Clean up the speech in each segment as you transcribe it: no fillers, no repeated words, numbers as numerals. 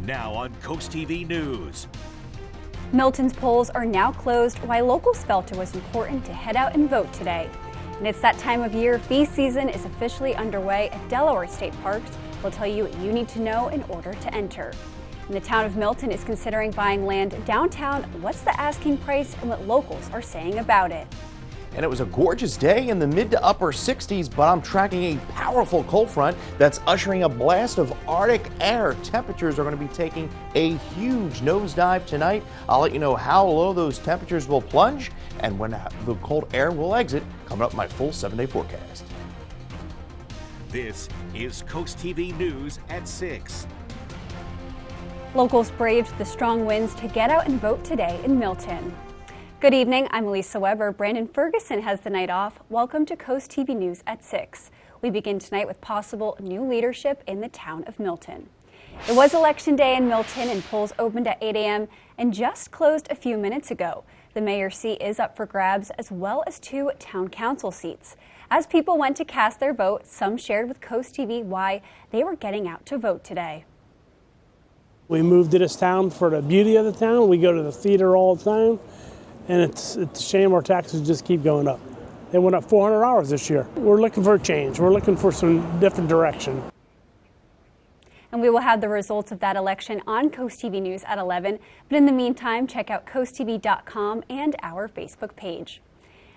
Now on CoastTV News. Milton's polls are now closed, while locals felt it was important to head out and vote today. And it's that time of year. Fee season is officially underway at Delaware State Parks. We'll tell you what you need to know in order to enter. And the town of Milton is considering buying land downtown. What's the asking price and what locals are saying about it? And it was a gorgeous day in the mid to upper 60s, but I'm tracking a powerful cold front that's ushering a blast of Arctic air. Temperatures are going to be taking a huge nosedive tonight. I'll let you know how low those temperatures will plunge and when the cold air will exit, coming up in my full 7-day forecast. This is CoastTV News at 6. Locals braved the strong winds to get out and vote today in Milton. Good evening, I'm Elisa Weber. Brandon Ferguson has the night off. Welcome to CoastTV News at 6. We begin tonight with possible new leadership in the town of Milton. It was Election Day in Milton and polls opened at 8 a.m. and just closed a few minutes ago. The mayor's seat is up for grabs as well as 2 town council seats. As people went to cast their vote, some shared with CoastTV why they were getting out to vote today. We moved to this town for the beauty of the town. We go to the theater all the time. And it's a shame our taxes just keep going up. They went up $400 this year. We're looking for a change. We're looking for some different direction. And we will have the results of that election on CoastTV News at 11. But in the meantime, check out coasttv.com and our Facebook page.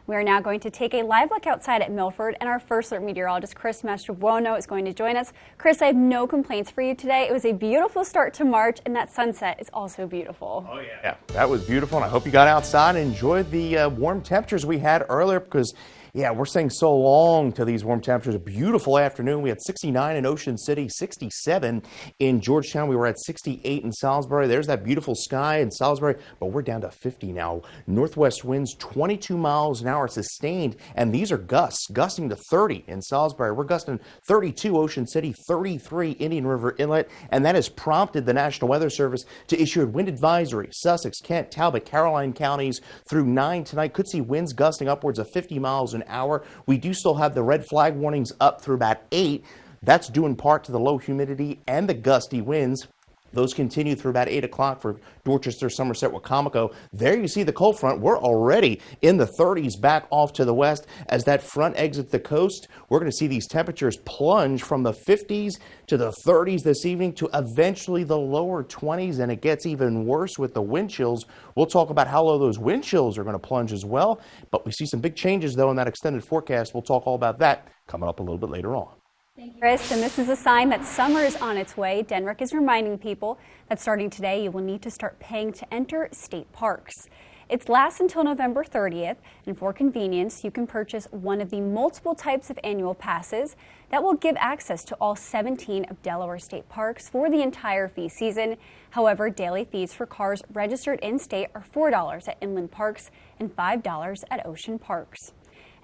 We are now going to take a live look outside at Milford, and our first alert meteorologist, Chris Mastrobuono, is going to join us. Chris, I have no complaints for you today. It was a beautiful start to March, and that sunset is also beautiful. Oh, yeah. That was beautiful, and I hope you got outside and enjoyed the warm temperatures we had earlier because, yeah, we're saying so long to these warm temperatures. A beautiful afternoon. We had 69 in Ocean City, 67 in Georgetown. We were at 68 in Salisbury. There's that beautiful sky in Salisbury, but we're down to 50 now. Northwest winds 22 miles an hour sustained, and these are gusts, gusting to 30 in Salisbury. We're gusting 32 Ocean City, 33 Indian River Inlet, and that has prompted the National Weather Service to issue a wind advisory. Sussex, Kent, Talbot, Caroline counties through 9 tonight could see winds gusting upwards of 50 miles an hour. We do still have the red flag warnings up through about 8. That's due in part to the low humidity and the gusty winds. Those continue through about 8 o'clock for Dorchester, Somerset, Wacomico. There you see the cold front. We're already in the 30s back off to the west. As that front exits the coast, we're going to see these temperatures plunge from the 50s to the 30s this evening to eventually the lower 20s, and it gets even worse with the wind chills. We'll talk about how low those wind chills are going to plunge as well. But we see some big changes, though, in that extended forecast. We'll talk all about that coming up a little bit later on. Thank you, Chris. And this is a sign that summer is on its way. Denrick is reminding people that starting today, you will need to start paying to enter state parks. It lasts until November 30th, and for convenience, you can purchase one of the multiple types of annual passes that will give access to all 17 of Delaware state parks for the entire fee season. However, daily fees for cars registered in-state are $4 at inland parks and $5 at ocean parks.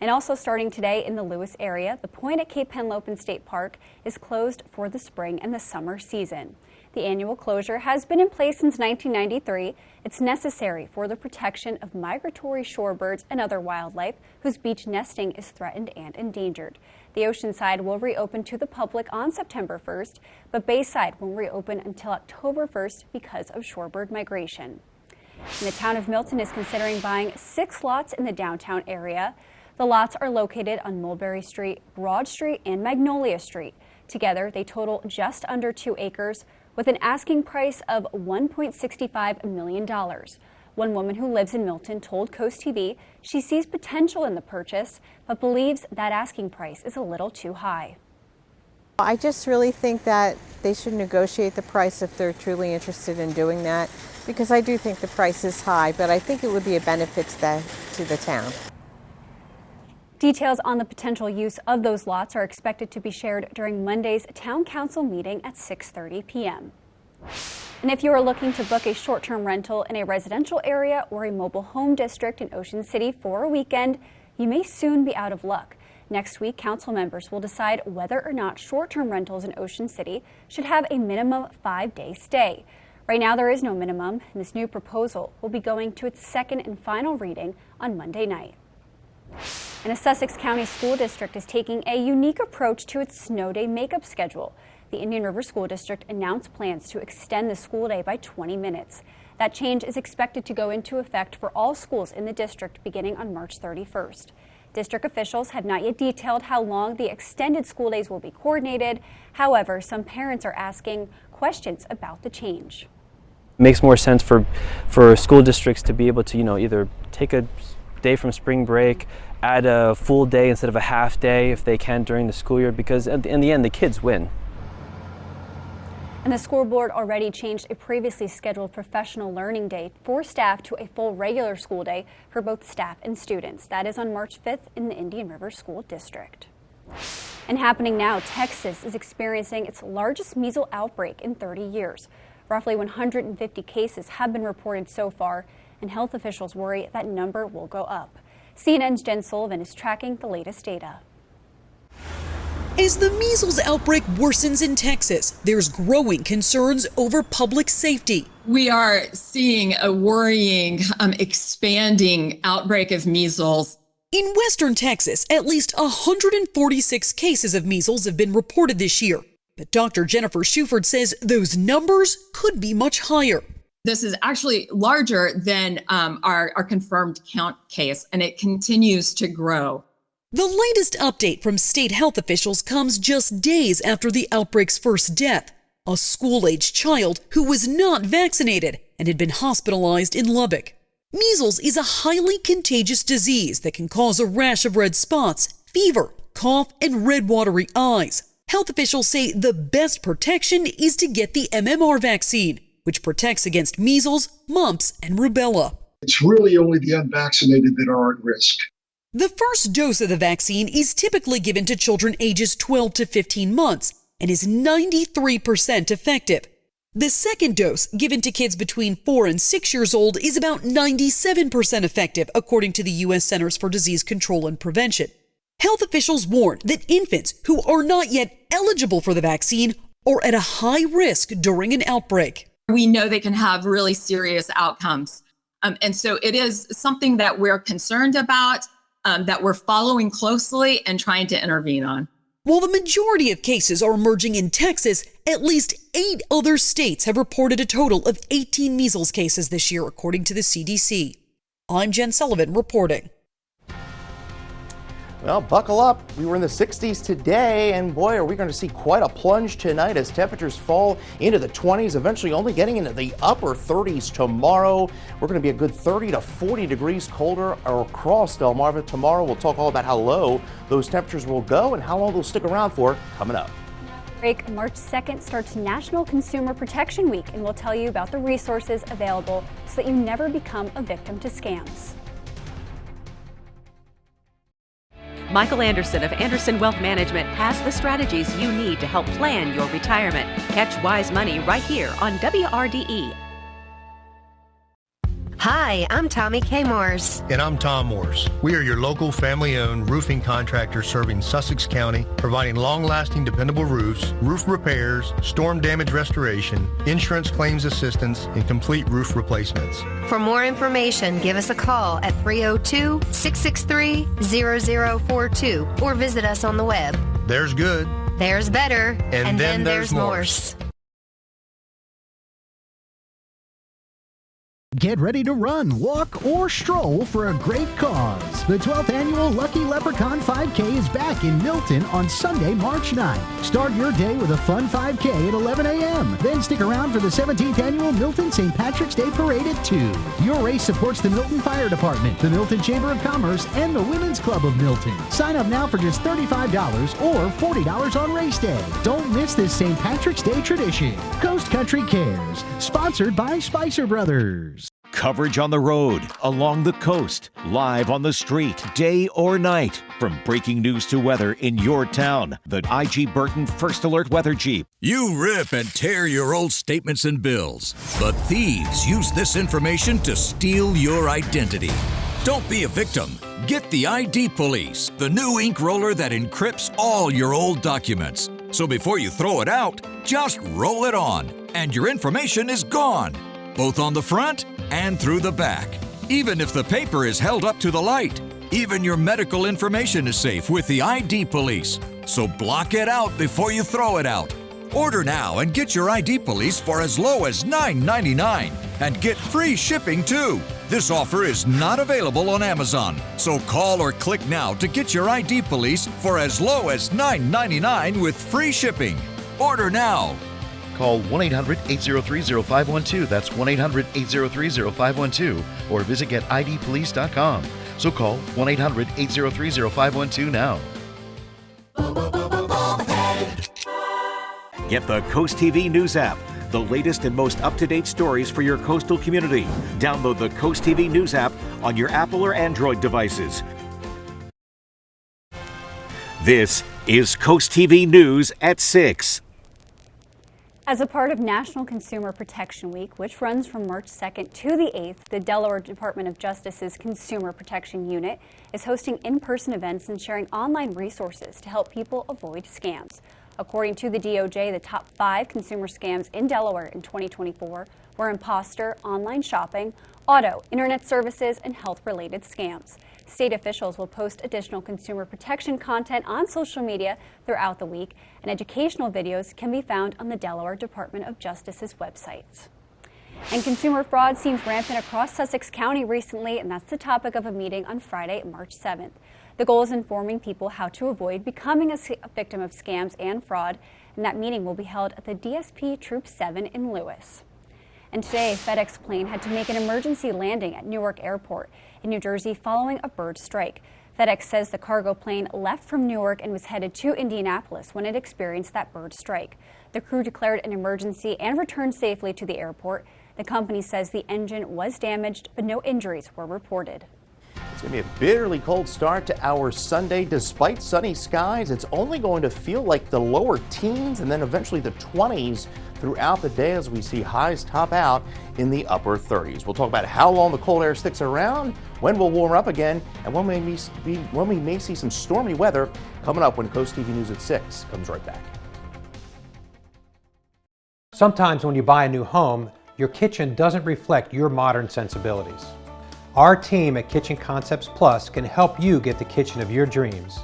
And also starting today in the Lewis area, the point at Cape Henlopen State Park is closed for the spring and the summer season. The annual closure has been in place since 1993. It's necessary for the protection of migratory shorebirds and other wildlife whose beach nesting is threatened and endangered. The Oceanside will reopen to the public on September 1st, but Bayside won't reopen until October 1st because of shorebird migration. And the town of Milton is considering buying 6 lots in the downtown area. The lots are located on Mulberry Street, Broad Street, and Magnolia Street. Together, they total just under 2 acres with an asking price of $1.65 million. One woman who lives in Milton told CoastTV she sees potential in the purchase, but believes that asking price is a little too high. I just really think that they should negotiate the price if they're truly interested in doing that, because I do think the price is high, but I think it would be a benefit to the town. Details on the potential use of those lots are expected to be shared during Monday's Town Council meeting at 6:30 p.m. And if you are looking to book a short-term rental in a residential area or a mobile home district in Ocean City for a weekend, you may soon be out of luck. Next week, council members will decide whether or not short-term rentals in Ocean City should have a minimum 5-day stay. Right now, there is no minimum, and this new proposal will be going to its second and final reading on Monday night. And a Sussex County school district is taking a unique approach to its snow day makeup schedule. the Indian River School District announced plans to extend the school day by 20 minutes. That change is expected to go into effect for all schools in the district beginning on March 31st. District officials have not yet detailed how long the extended school days will be coordinated. However, some parents are asking questions about the change. It makes more sense for school districts to be able to, either take a day from spring break, add a full day instead of a half day if they can during the school year, because in the end, the kids win. And the school board already changed a previously scheduled professional learning day for staff to a full regular school day for both staff and students. That is on March 5th in the Indian River School District. And happening now, Texas is experiencing its largest measles outbreak in 30 years. Roughly 150 cases have been reported so far, and health officials worry that number will go up. CNN's Jen Sullivan is tracking the latest data. As the measles outbreak worsens in Texas, there's growing concerns over public safety. We are seeing a worrying, expanding outbreak of measles. In western Texas, at least 146 cases of measles have been reported this year. But Dr. Jennifer Shuford says those numbers could be much higher. This is actually larger than our confirmed count case, and it continues to grow. The latest update from state health officials comes just days after the outbreak's first death, a school-aged child who was not vaccinated and had been hospitalized in Lubbock. Measles is a highly contagious disease that can cause a rash of red spots, fever, cough, and red watery eyes. Health officials say the best protection is to get the MMR vaccine, which protects against measles, mumps, and rubella. It's really only the unvaccinated that are at risk. The first dose of the vaccine is typically given to children ages 12 to 15 months and is 93% effective. The second dose, given to kids between 4 and 6 years old, is about 97% effective, according to the U.S. Centers for Disease Control and Prevention. Health officials warn that infants who are not yet eligible for the vaccine are at a high risk during an outbreak. We know they can have really serious outcomes. And so it is something that we're concerned about, that we're following closely and trying to intervene on. While the majority of cases are emerging in Texas, at least 8 other states have reported a total of 18 measles cases this year, according to the CDC. I'm Jen Sullivan reporting. Well, buckle up. We were in the 60s today, and boy, are we going to see quite a plunge tonight as temperatures fall into the 20s, eventually only getting into the upper 30s tomorrow. We're going to be a good 30 to 40 degrees colder across Delmarva tomorrow. We'll talk all about how low those temperatures will go and how long they'll stick around for coming up. Break. March 2nd starts National Consumer Protection Week, and we'll tell you about the resources available so that you never become a victim to scams. Michael Anderson of Anderson Wealth Management has the strategies you need to help plan your retirement. Catch Wise Money right here on WRDE. Hi, I'm Tommy K. Morse. And I'm Tom Morse. We are your local family-owned roofing contractor serving Sussex County, providing long-lasting, dependable roofs, roof repairs, storm damage restoration, insurance claims assistance, and complete roof replacements. For more information, give us a call at 302-663-0042 or visit us on the web. There's good. There's better. And then there's Morse. Get ready to run, walk, or stroll for a great cause. The 12th annual Lucky Leprechaun 5K is back in Milton on Sunday, March 9th. Start your day with a fun 5K at 11 a.m. Then stick around for the 17th annual Milton St. Patrick's Day Parade at 2. Your race supports the Milton Fire Department, the Milton Chamber of Commerce, and the Women's Club of Milton. Sign up now for just $35 or $40 on race day. Don't miss this St. Patrick's Day tradition. Coast Country Cares, sponsored by Spicer Brothers. Coverage on the road, along the coast, live on the street, day or night. From breaking news to weather in your town, the IG Burton First Alert Weather Jeep. You rip and tear your old statements and bills, but thieves use this information to steal your identity. Don't be a victim. Get the ID Police, the new ink roller that encrypts all your old documents. So before you throw it out, just roll it on, and your information is gone, both on the front and through the back, even if the paper is held up to the light. Even your medical information is safe with the ID Police. So block it out before you throw it out. Order now and get your ID Police for as low as $9.99 and get free shipping too. This offer is not available on Amazon, so call or click now to get your ID Police for as low as $9.99 with free shipping. Order now. Call 1-800-803-0512. That's 1-800-803-0512. Or visit getidpolice.com. So call 1-800-803-0512 now. Get the Coast TV News app, the latest and most up-to-date stories for your coastal community. Download the Coast TV News app on your Apple or Android devices. This is Coast TV News at 6. As a part of National Consumer Protection Week, which runs from March 2nd to the 8th, the Delaware Department of Justice's Consumer Protection Unit is hosting in-person events and sharing online resources to help people avoid scams. According to the DOJ, the top 5 consumer scams in Delaware in 2024 were imposter, online shopping, auto, internet services, and health-related scams. State officials will post additional consumer protection content on social media throughout the week, and educational videos can be found on the Delaware Department of Justice's websites. And consumer fraud seems rampant across Sussex County recently, and that's the topic of a meeting on Friday, March 7th. The goal is informing people how to avoid becoming a victim of scams and fraud, and that meeting will be held at the DSP Troop 7 in Lewis. And today, a FedEx plane had to make an emergency landing at Newark Airport in New Jersey following a bird strike. FedEx says the cargo plane left from Newark and was headed to Indianapolis when it experienced that bird strike. The crew declared an emergency and returned safely to the airport. The company says the engine was damaged, but no injuries were reported. It's going to be a bitterly cold start to our Sunday. Despite sunny skies, it's only going to feel like the lower teens and then eventually the 20s throughout the day as we see highs top out in the upper 30s. We'll talk about how long the cold air sticks around, when we'll warm up again, and when we may see some stormy weather coming up when Coast TV News at 6 comes right back. Sometimes when you buy a new home, your kitchen doesn't reflect your modern sensibilities. Our team at Kitchen Concepts Plus can help you get the kitchen of your dreams.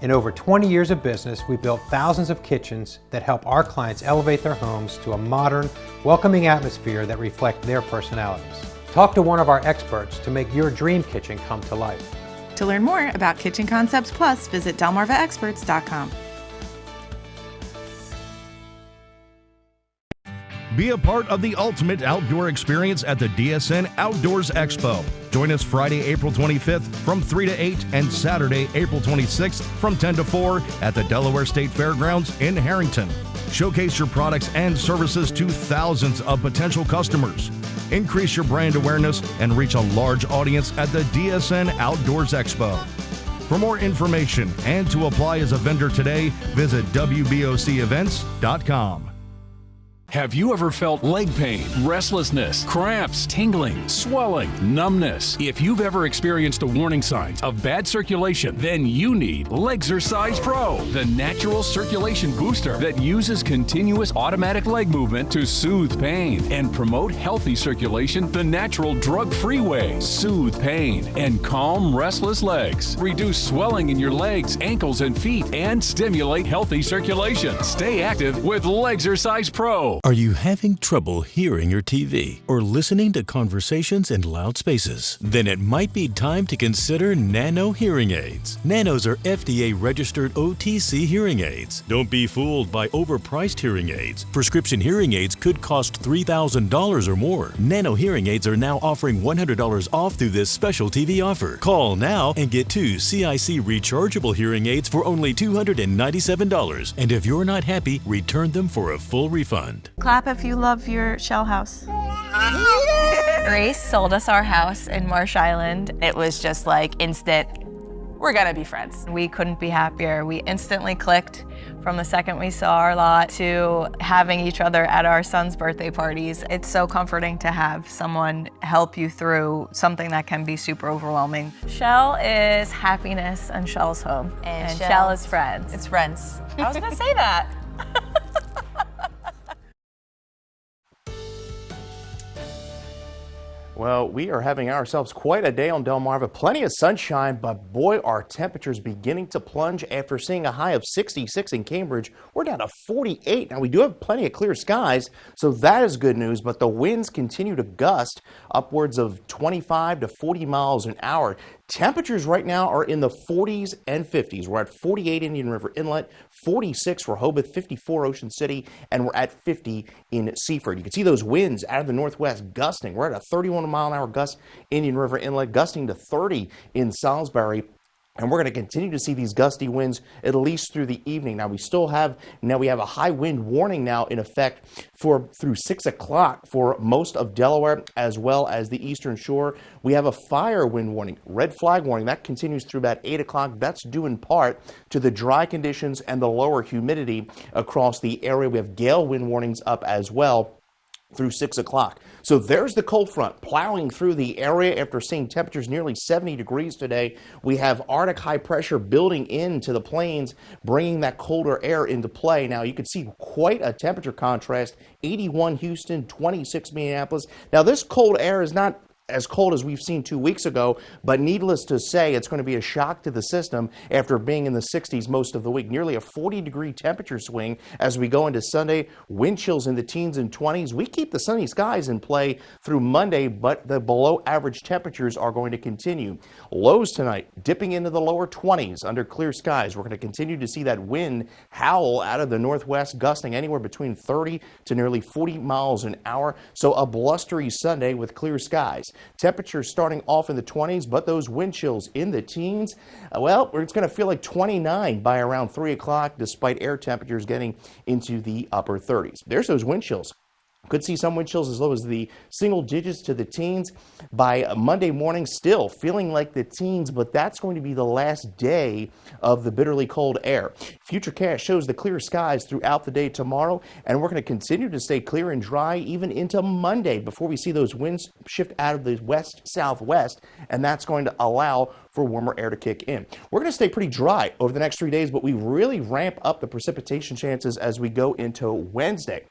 In over 20 years of business, we've built thousands of kitchens that help our clients elevate their homes to a modern, welcoming atmosphere that reflect their personalities. Talk to one of our experts to make your dream kitchen come to life. To learn more about Kitchen Concepts Plus, visit delmarvaexperts.com. Be a part of the ultimate outdoor experience at the DSN Outdoors Expo. Join us Friday, April 25th from 3 to 8 and Saturday, April 26th from 10 to 4 at the Delaware State Fairgrounds in Harrington. Showcase your products and services to thousands of potential customers. Increase your brand awareness and reach a large audience at the DSN Outdoors Expo. For more information and to apply as a vendor today, visit WBOCEvents.com. Have you ever felt leg pain, restlessness, cramps, tingling, swelling, numbness? If you've ever experienced the warning signs of bad circulation, then you need Legzercise Pro, the natural circulation booster that uses continuous automatic leg movement to soothe pain and promote healthy circulation the natural drug-free way. Soothe pain and calm restless legs. Reduce swelling in your legs, ankles, and feet, and stimulate healthy circulation. Stay active with Legzercise Pro. Are you having trouble hearing your TV or listening to conversations in loud spaces? Then it might be time to consider Nano hearing aids. Nanos are FDA-registered OTC hearing aids. Don't be fooled by overpriced hearing aids. Prescription hearing aids could cost $3,000 or more. Nano hearing aids are now offering $100 off through this special TV offer. Call now and get 2 CIC rechargeable hearing aids for only $297. And if you're not happy, return them for a full refund. Clap if you love your shell house. Grace sold us our house in Marsh Island. It was just like instant, we're gonna be friends. We couldn't be happier. We instantly clicked from the second we saw our lot to having each other at our son's birthday parties. It's so comforting to have someone help you through something that can be super overwhelming. Shell is happiness and Shell's home. And Shell is friends. It's friends. I was gonna say that. Well, we are having ourselves quite a day on Delmarva. Plenty of sunshine, but boy, are temperatures beginning to plunge after seeing a high of 66 in Cambridge. We're down to 48. Now, we do have plenty of clear skies, so that is good news, but the winds continue to gust upwards of 25 to 40 miles an hour. Temperatures right now are in the 40s and 50s. We're at 48 Indian River Inlet, 46 for Rehoboth, 54 Ocean City, and we're at 50 in Seaford. You can see those winds out of the northwest gusting. We're at a 31-mile-an-hour gust Indian River Inlet, gusting to 30 in Salisbury. And we're going to continue to see these gusty winds at least through the evening. Now we have a high wind warning now in effect through 6 o'clock for most of Delaware as well as the eastern shore. We have a fire wind warning, red flag warning that continues through about 8 o'clock. That's due in part to the dry conditions and the lower humidity across the area. We have gale wind warnings up as well through 6 o'clock. So there's the cold front plowing through the area after seeing temperatures nearly 70 degrees today. We have Arctic high pressure building into the plains, bringing that colder air into play. Now you can see quite a temperature contrast, 81 Houston, 26 Minneapolis. Now this cold air is not as cold as we've seen 2 weeks ago, but needless to say, it's going to be a shock to the system after being in the 60s most of the week. Nearly a 40-degree temperature swing as we go into Sunday. Wind chills in the teens and 20s. We keep the sunny skies in play through Monday, but the below-average temperatures are going to continue. Lows tonight dipping into the lower 20s under clear skies. We're going to continue to see that wind howl out of the northwest, gusting anywhere between 30 to nearly 40 miles an hour. So a blustery Sunday with clear skies. Temperatures starting off in the 20s, but those wind chills in the teens. Well, it's going to feel like 29 by around 3 o'clock, despite air temperatures getting into the upper 30s. There's those wind chills. Could see some wind chills as low as the single digits to the teens by Monday morning, still feeling like the teens, but that's going to be the last day of the bitterly cold air. Futurecast shows the clear skies throughout the day tomorrow, and we're going to continue to stay clear and dry even into Monday before we see those winds shift out of the west-southwest, and that's going to allow for warmer air to kick in. We're going to stay pretty dry over the next 3 days, but we really ramp up the precipitation chances as we go into Wednesday.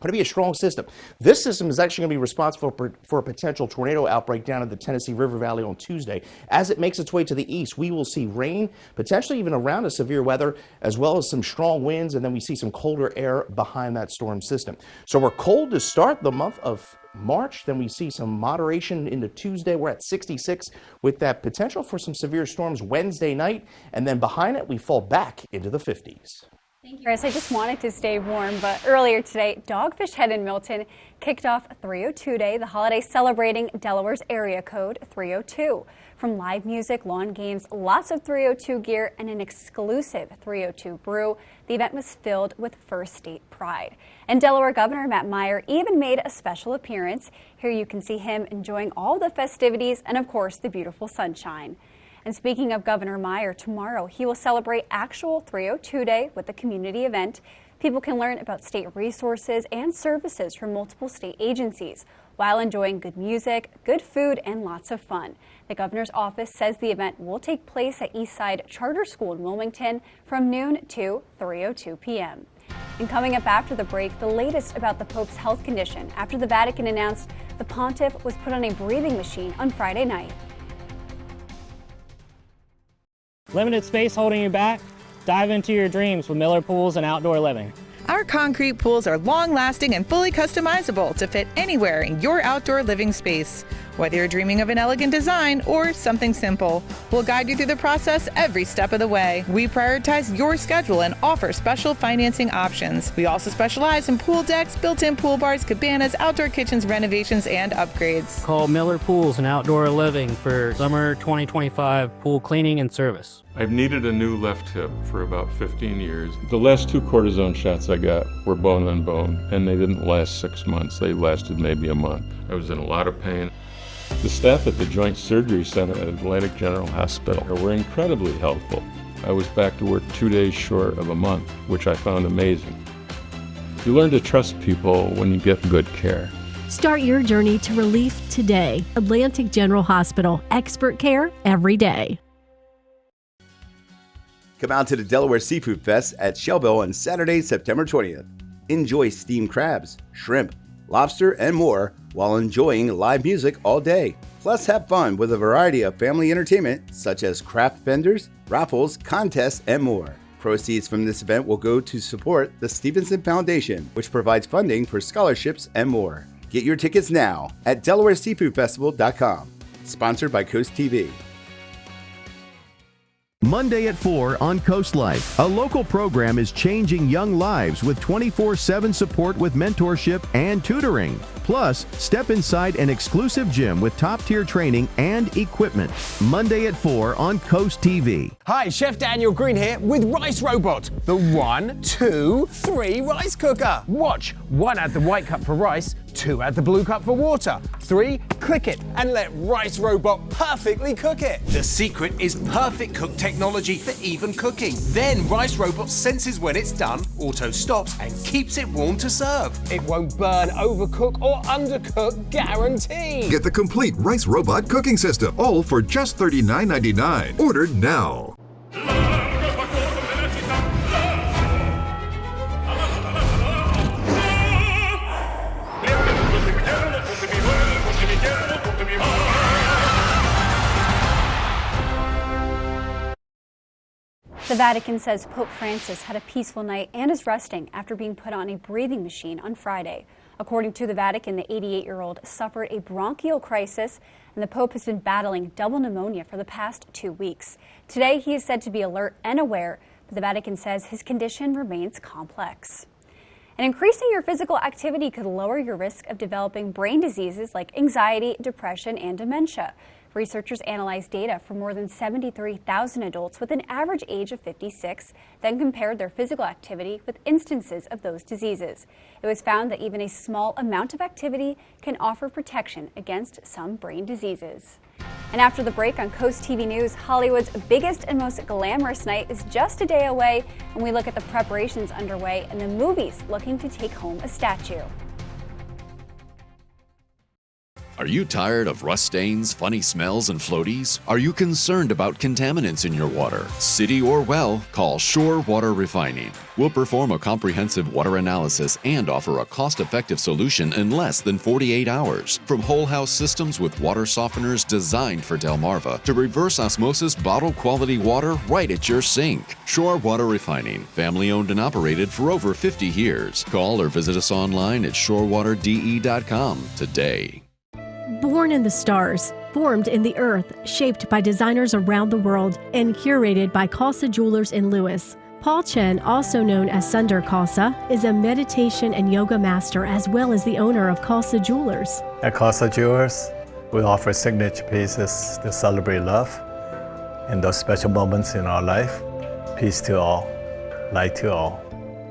Going to be a strong system. This system is actually going to be responsible for a potential tornado outbreak down in the Tennessee River Valley on Tuesday. As it makes its way to the east, we will see rain, potentially even around a severe weather, as well as some strong winds, and then we see some colder air behind that storm system. So we're cold to start the month of March, then we see some moderation into Tuesday. We're at 66 with that potential for some severe storms Wednesday night, and then behind it we fall back into the 50s. Thank you, Chris. I just wanted to stay warm, but earlier today, Dogfish Head in Milton kicked off 302 Day, the holiday celebrating Delaware's area code 302. From live music, lawn games, lots of 302 gear, and an exclusive 302 brew, the event was filled with First State pride. And Delaware Governor Matt Meyer even made a special appearance. Here you can see him enjoying all the festivities and, of course, the beautiful sunshine. And speaking of Governor Meyer, tomorrow he will celebrate actual 302 Day with a community event. People can learn about state resources and services from multiple state agencies while enjoying good music, good food, and lots of fun. The governor's office says the event will take place at Eastside Charter School in Wilmington from noon to 3:02 p.m. And coming up after the break, the latest about the Pope's health condition after the Vatican announced the pontiff was put on a breathing machine on Friday night. Limited space holding you back? Dive into your dreams with Miller Pools and Outdoor Living. Our concrete pools are long-lasting and fully customizable to fit anywhere in your outdoor living space. Whether you're dreaming of an elegant design or something simple, we'll guide you through the process every step of the way. We prioritize your schedule and offer special financing options. We also specialize in pool decks, built-in pool bars, cabanas, outdoor kitchens, renovations, and upgrades. Call Miller Pools and Outdoor Living for summer 2025 pool cleaning and service. I've needed a new left hip for about 15 years. The last 2 cortisone shots I got were bone on bone, and they didn't last 6 months. They lasted maybe a month. I was in a lot of pain. The staff at the Joint Surgery Center at Atlantic General Hospital were incredibly helpful. I was back to work 2 days short of a month, which I found amazing. You learn to trust people when you get good care. Start your journey to relief today. Atlantic General Hospital, expert care every day. Come out to the Delaware Seafood Fest at Shellville on Saturday, September 20th. Enjoy steamed crabs, shrimp, lobster, and more while enjoying live music all day. Plus, have fun with a variety of family entertainment such as craft vendors, raffles, contests, and more. Proceeds from this event will go to support the Stevenson Foundation, which provides funding for scholarships and more. Get your tickets now at DelawareSeafoodFestival.com. Sponsored by CoastTV. Monday at 4 on Coast Life. A local program is changing young lives with 24/7 support with mentorship and tutoring. Plus, step inside an exclusive gym with top-tier training and equipment. Monday at 4 on Coast TV. Hi, Chef Daniel Green here with Rice Robot, the 1, 2, 3 rice cooker. Watch, 1 add the white cup for rice, 2 add the blue cup for water, 3 click it and let Rice Robot perfectly cook it. The secret is perfect cook technology for even cooking. Then Rice Robot senses when it's done, auto stops and keeps it warm to serve. It won't burn, overcook or undercook, guaranteed. Get the complete Rice Robot cooking system, all for just $39.99. Ordered now. The Vatican says Pope Francis had a peaceful night and is resting after being put on a breathing machine on Friday. According to the Vatican, the 88-year-old suffered a bronchial crisis, and the Pope has been battling double pneumonia for the past 2 weeks. Today, he is said to be alert and aware, but the Vatican says his condition remains complex. And increasing your physical activity could lower your risk of developing brain diseases like anxiety, depression, and dementia. Researchers analyzed data from more than 73,000 adults with an average age of 56, then compared their physical activity with instances of those diseases. It was found that even a small amount of activity can offer protection against some brain diseases. And after the break on Coast TV News, Hollywood's biggest and most glamorous night is just a day away, and we look at the preparations underway and the movies looking to take home a statue. Are you tired of rust stains, funny smells, and floaties? Are you concerned about contaminants in your water? City or well, call Shore Water Refining. We'll perform a comprehensive water analysis and offer a cost-effective solution in less than 48 hours. From whole house systems with water softeners designed for Delmarva to reverse osmosis bottle quality water right at your sink. Shore Water Refining, family owned and operated for over 50 years. Call or visit us online at shorewaterde.com today. Born in the stars, formed in the earth, shaped by designers around the world, and curated by Khalsa Jewelers in Lewis. Paul Chen, also known as Sundar Khalsa, is a meditation and yoga master as well as the owner of Khalsa Jewelers. At Khalsa Jewelers, we offer signature pieces to celebrate love in those special moments in our life. Peace to all, light to all,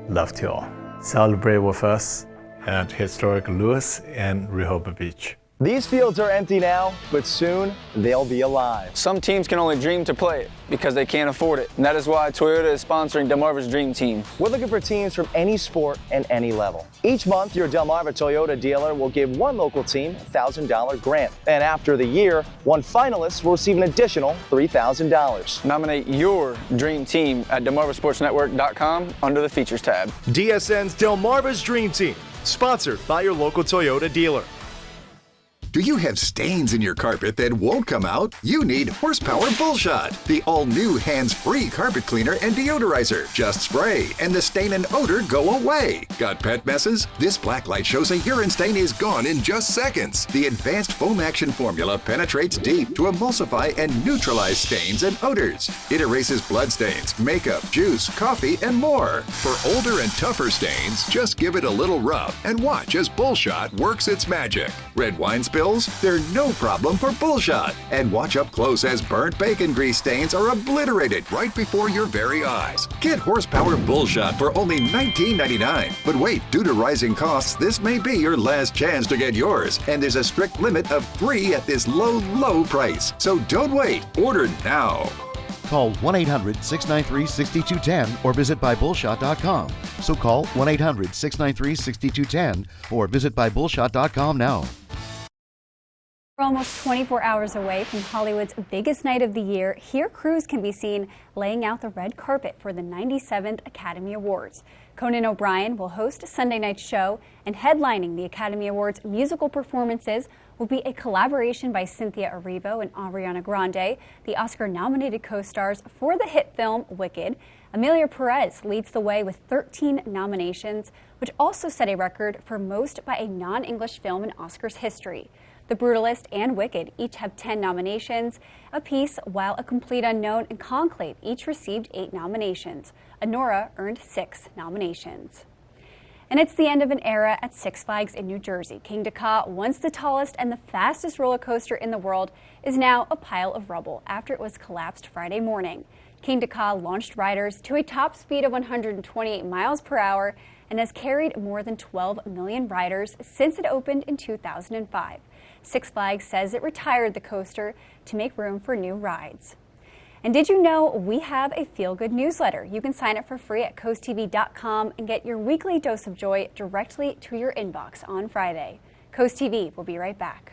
love to all. Celebrate with us at historic Lewis and Rehoboth Beach. These fields are empty now, but soon they'll be alive. Some teams can only dream to play it because they can't afford it. And that is why Toyota is sponsoring Delmarva's Dream Team. We're looking for teams from any sport and any level. Each month, your Delmarva Toyota dealer will give one local team a $1,000 grant. And after the year, one finalist will receive an additional $3,000. Nominate your dream team at DelmarvaSportsNetwork.com under the Features tab. DSN's Delmarva's Dream Team, sponsored by your local Toyota dealer. Do you have stains in your carpet that won't come out? You need Horsepower Bullshot, the all-new hands-free carpet cleaner and deodorizer. Just spray, and the stain and odor go away. Got pet messes? This black light shows a urine stain is gone in just seconds. The advanced foam action formula penetrates deep to emulsify and neutralize stains and odors. It erases blood stains, makeup, juice, coffee, and more. For older and tougher stains, just give it a little rub and watch as Bullshot works its magic. Red wine spills? They're no problem for Bullshot. And watch up close as burnt bacon grease stains are obliterated right before your very eyes. Get Horsepower Bullshot for only $19.99. But wait, due to rising costs, this may be your last chance to get yours. And there's a strict limit of 3 at this low, low price. So don't wait. Order now. Call 1-800-693-6210 or visit buybullshot.com. So call 1-800-693-6210 or visit buybullshot.com now. We're almost 24 hours away from Hollywood's biggest night of the year. Here, crews can be seen laying out the red carpet for the 97th Academy Awards. Conan O'Brien will host a Sunday night show, and headlining the Academy Awards musical performances will be a collaboration by Cynthia Erivo and Ariana Grande, the Oscar-nominated co-stars for the hit film Wicked. Emilia Perez leads the way with 13 nominations, which also set a record for most by a non-English film in Oscars history. The Brutalist and Wicked each have 10 nominations apiece, while A Complete Unknown and Conclave each received 8 nominations. Anora earned 6 nominations. And it's the end of an era at Six Flags in New Jersey. King Ka, once the tallest and the fastest roller coaster in the world, is now a pile of rubble after it was collapsed Friday morning. King Ka launched riders to a top speed of 128 miles per hour and has carried more than 12 million riders since it opened in 2005. Six Flags says it retired the coaster to make room for new rides. And did you know we have a feel-good newsletter? You can sign up for free at CoastTV.com and get your weekly dose of joy directly to your inbox on Friday. Coast TV will be right back.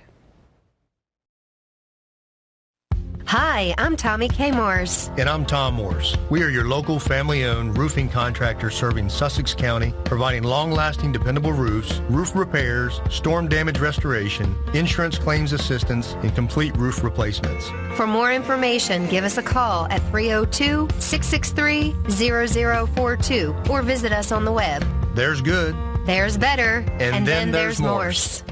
Hi, I'm Tommy K. Morse. And I'm Tom Morse. We are your local family-owned roofing contractor serving Sussex County, providing long-lasting, dependable roofs, roof repairs, storm damage restoration, insurance claims assistance, and complete roof replacements. For more information, give us a call at 302-663-0042 or visit us on the web. There's good. There's better. And then there's Morse.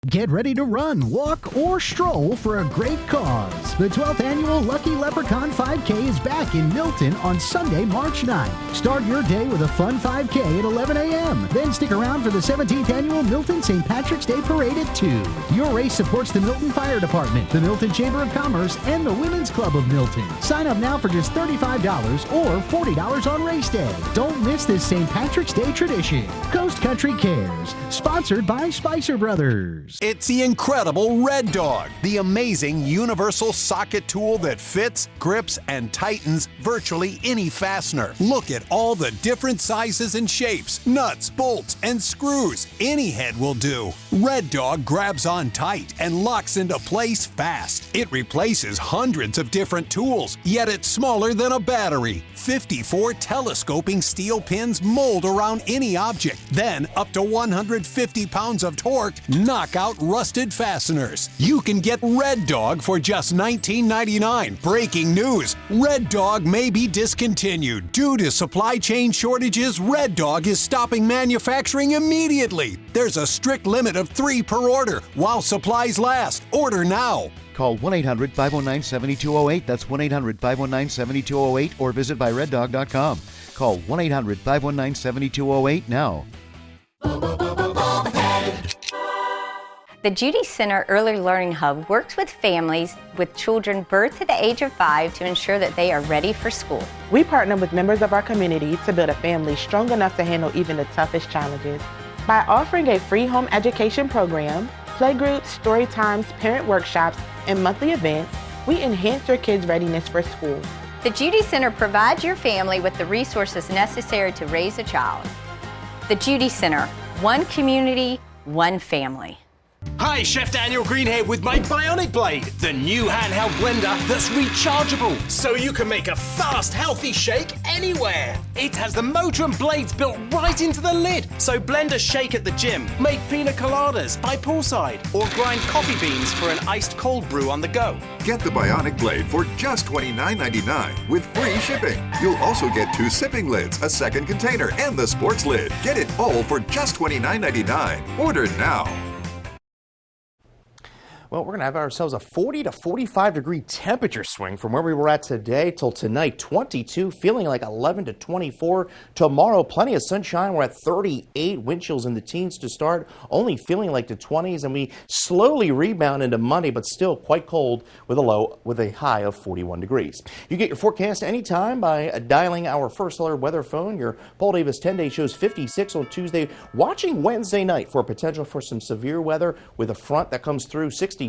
Get ready to run, walk, or stroll for a great cause. The 12th annual Lucky Leprechaun 5K is back in Milton on Sunday, March 9th. Start your day with a fun 5K at 11 a.m. Then stick around for the 17th annual Milton St. Patrick's Day Parade at 2. Your race supports the Milton Fire Department, the Milton Chamber of Commerce, and the Women's Club of Milton. Sign up now for just $35 or $40 on race day. Don't miss this St. Patrick's Day tradition. Coast Country Cares, sponsored by Spicer Brothers. It's the incredible Red Dog, the amazing universal socket tool that fits, grips, and tightens virtually any fastener. Look at all the different sizes and shapes, nuts, bolts, and screws. Any head will do. Red Dog grabs on tight and locks into place fast. It replaces hundreds of different tools, yet it's smaller than a battery. 54 telescoping steel pins mold around any object. Then, up to 150 pounds of torque knock out rusted fasteners. You can get Red Dog for just $19.99. Breaking news: Red Dog may be discontinued. Due to supply chain shortages, Red Dog is stopping manufacturing immediately. There's a strict limit of 3 per order while supplies last. Order now. Call 1-800-519-7208. That's 1-800-519-7208 or visit byreddog.com. Call 1-800-519-7208 now. The Judy Center Early Learning Hub works with families with children birth to the age of 5 to ensure that they are ready for school. We partner with members of our community to build a family strong enough to handle even the toughest challenges. By offering a free home education program, playgroups, story times, parent workshops, and monthly events, we enhance your kids' readiness for school. The Judy Center provides your family with the resources necessary to raise a child. The Judy Center, one community, one family. Hi, Chef Daniel Green here with my Bionic Blade, the new handheld blender that's rechargeable, so you can make a fast, healthy shake anywhere. It has the motor and blades built right into the lid, so blend a shake at the gym, make pina coladas by poolside, or grind coffee beans for an iced cold brew on the go. Get the Bionic Blade for just $29.99 with free shipping. You'll also get 2 sipping lids, a second container, and the sports lid. Get it all for just $29.99. Order now. Well, we're going to have ourselves a 40 to 45 degree temperature swing from where we were at today till tonight. 22, feeling like 11 to 24. Tomorrow, plenty of sunshine. We're at 38, wind chills in the teens to start, only feeling like the 20s, and we slowly rebound into Monday, but still quite cold with a high of 41 degrees. You get your forecast anytime by dialing our First Alert weather phone. Your Paul Davis 10-day shows 56 on Tuesday. Watching Wednesday night for potential for some severe weather with a front that comes through 66,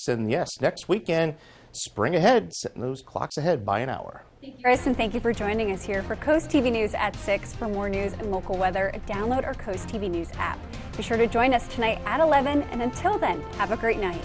and yes, next weekend, spring ahead, setting those clocks ahead by an hour. Thank you, Chris, and thank you for joining us here for Coast TV News at 6. For more news and local weather, download our Coast TV News app. Be sure to join us tonight at 11, and until then, have a great night.